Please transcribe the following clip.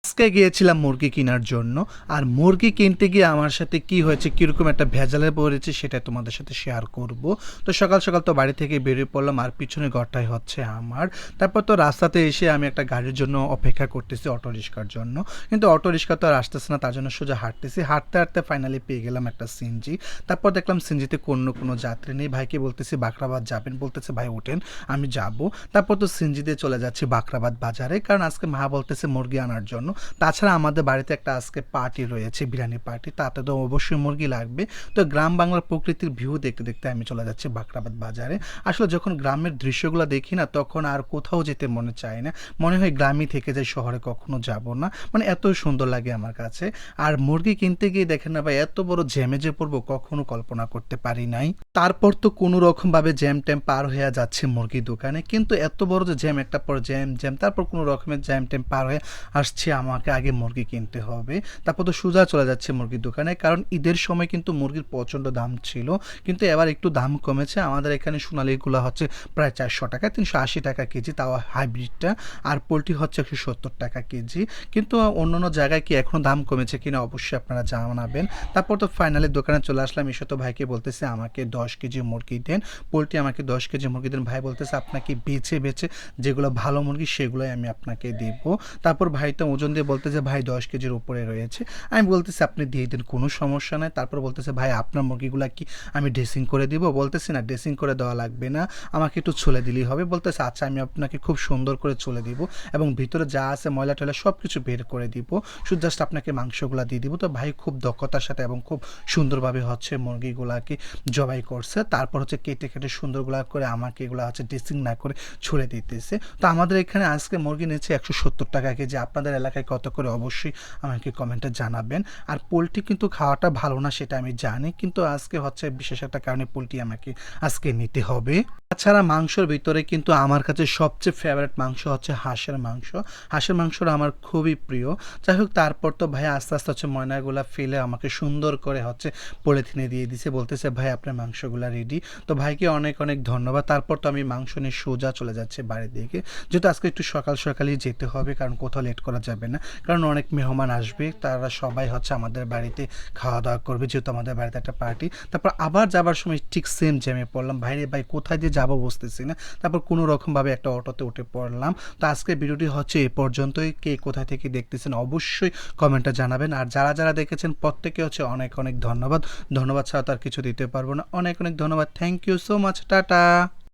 আজকে গিয়েছিলাম মুরগি কেনার জন্য। আর মুরগি কিনতে গিয়ে আমার সাথে কি হয়েছে, কিরকম একটা ভেজালে পড়েছি সেটা তোমাদের সাথে শেয়ার করব। তো সকাল সকাল তো বাড়ি থেকে বেরিয়ে পড়লাম, আর পিছনে ঘরটাই হচ্ছে আমার। তারপর তো রাস্তাতে এসে আমি একটা গাড়ির জন্য অপেক্ষা করতেছি, অটো রিক্সার জন্য। কিন্তু অটো রিক্সা তো আর আসতেছে না, তার জন্য সোজা হাঁটতেছি। হাঁটতে হাঁটতে ফাইনালি পেয়ে গেলাম একটা সিএনজি। তারপর দেখলাম সিএনজিতে কোনো যাত্রী নেই। ভাইকে বলতেছি বাখরাবাদ যাবেন, বলতেছে ভাই ওঠেন আমি যাব। তারপর তো সিএনজি দিয়ে চলে যাচ্ছি বাখরাবাদ বাজারে, কারণ আজকে মা বলতেছে মুরগি আনার জন্য। তাছাড়া আমাদের বাড়িতে একটা আজকে পার্টি রয়েছে, বিরিয়ানি পার্টি, তাতে তো অবশ্যই মুরগি লাগবে। তো গ্রাম বাংলার প্রকৃতির ভিউ দেখতে দেখতে আমি চলে যাচ্ছি বাখরাবাদ বাজারে। আসলে যখন গ্রামের দৃশ্যগুলো দেখি না, তখন আর কোথাও যেতে মনে চায় না, মনে হয় গ্রামই থেকে যাই, শহরে কখনো যাব না। মানে এত সুন্দর লাগে আমার কাছে। আর মুরগি কিনতে গিয়ে দেখেন না ভাই, এত বড় জ্যামে যে পড়বো কখনো কল্পনা করতে পারি নাই। তারপর তো কোনো রকম ভাবে জ্যাম ট্যাম পার হয়ে যাচ্ছে মুরগির দোকানে, কিন্তু এত বড় যে জ্যাম, একটা পর জ্যাম জ্যাম, তারপর কোনো রকমের জ্যাম ট্যাম পার হয়ে আসছে, আমাকে আগে মুরগি কিনতে হবে। তারপর তো সোজা চলে যাচ্ছে মুরগির দোকানে, কারণ ঈদের সময় কিন্তু মুরগির প্রচণ্ড দাম ছিল, কিন্তু এবার একটু দাম কমেছে। আমাদের এখানে সোনালিগুলো হচ্ছে প্রায় 400 টাকা, 380 টাকা কেজি, তাও হাইব্রিডটা। আর পোলট্রি হচ্ছে 170 টাকা কেজি। কিন্তু অন্য জায়গায় কি এখনও দাম কমেছে কিনা অবশ্যই আপনারা জানাবেন। তারপর তো ফাইনালি দোকানে চলে আসলাম, এসে তো ভাইকে বলতেছে আমাকে 10 কেজি মুরগি দেন, পোলট্রি আমাকে 10 কেজি মুরগি দেন। ভাই বলতেছে আপনাকে বেছে বেছে যেগুলো ভালো মুরগি সেগুলোই আমি আপনাকে দেবো। তারপর ভাই তো ওজন দিয়ে বলতেছে ভাই 10 কেজির উপরে রয়েছে। আমি বলতেছি আপনি দিয়ে দিন, কোনো সমস্যা নাই। তারপর বলতেছে ভাই আপনার মুরগিগুলা কি আমি ড্রেসিং করে দিব? বলতেছি না, ড্রেসিং করে দেওয়া লাগবে না, আমাকে একটু ছুলে দিলেই হবে। বলতেছে আচ্ছা, আমি আপনাকে খুব সুন্দর করে ছুলে দিব এবং ভিতরে যা আছে ময়লা টয়লা সব কিছু বের করে দিব, শুধু জাস্ট আপনাকে মাংসগুলা দিয়ে দিব। তো ভাই খুব দক্ষতার সাথে এবং খুব সুন্দরভাবে হচ্ছে মুরগিগুলাকে জবাই করছে। তারপর হচ্ছে কেটে কেটে সুন্দরগুলা করে আমাকে এগুলো হচ্ছে ড্রেসিং না করে ছুলে দিতেছে। তো আমাদের এখানে আজকে মুরগি নিচ্ছে 170 টাকা কেজি। আপনাদের এলাকায় কত করে অবশ্যই আমাকে কমেন্টে জানাবেন। আর পোলট্রি কিন্তু খাওয়াটা ভালো না সেটা আমি জানি, কিন্তু আজকে হচ্ছে বিশেষ একটা কারণে পোলট্রি আমাকে আজকে নিতে হবে। তাছাড়া মাংসর ভিতরে কিন্তু আমার কাছে সবচেয়ে ফেভারিট মাংস হচ্ছে হাঁসের মাংস। হাঁসের মাংসটা আমার খুবই প্রিয়। যাই হোক, তারপর তো ভাই আস্তে আস্তে হচ্ছে ময়নাগুলা ফেলে আমাকে সুন্দর করে হচ্ছে পলিথিনে দিয়ে দিছে, বলতেছে ভাই আপনার মাংসগুলা রেডি। তো ভাইকে অনেক অনেক ধন্যবাদ। তারপর তো আমি মাংস নিয়ে সোজা চলে যাচ্ছে বাড়ির দিকে, যেহেতু আজকে একটু সকাল সকালই যেতে হবে, কারণ কোথাও লেট করা যাবে না, কারণ অনেক মেহমান আসবে, তারা সবাই হচ্ছে আমাদের বাড়িতে খাওয়া দাওয়া করবে, যেহেতু আমাদের বাড়িতে একটা পার্টি। তারপর আবার যাবার সময় ঠিক সেম জ্যামে পড়লাম, ভাইরে ভাই কোথায় দিয়ে যাবো বুঝতেছি না। তারপর কোনো রকমভাবে একটা অটোতে উঠে পড়লাম। তো আজকের ভিডিওটি হচ্ছে এ পর্যন্তই। কে কোথায় থেকে দেখতেছেন অবশ্যই কমেন্টে জানাবেন। আর যারা যারা দেখেছেন প্রত্যেকে হচ্ছে অনেক অনেক ধন্যবাদ। ধন্যবাদ ছাড়া তার কিছু দিতে পারবো না। অনেক অনেক ধন্যবাদ। Thank you so much. Tata.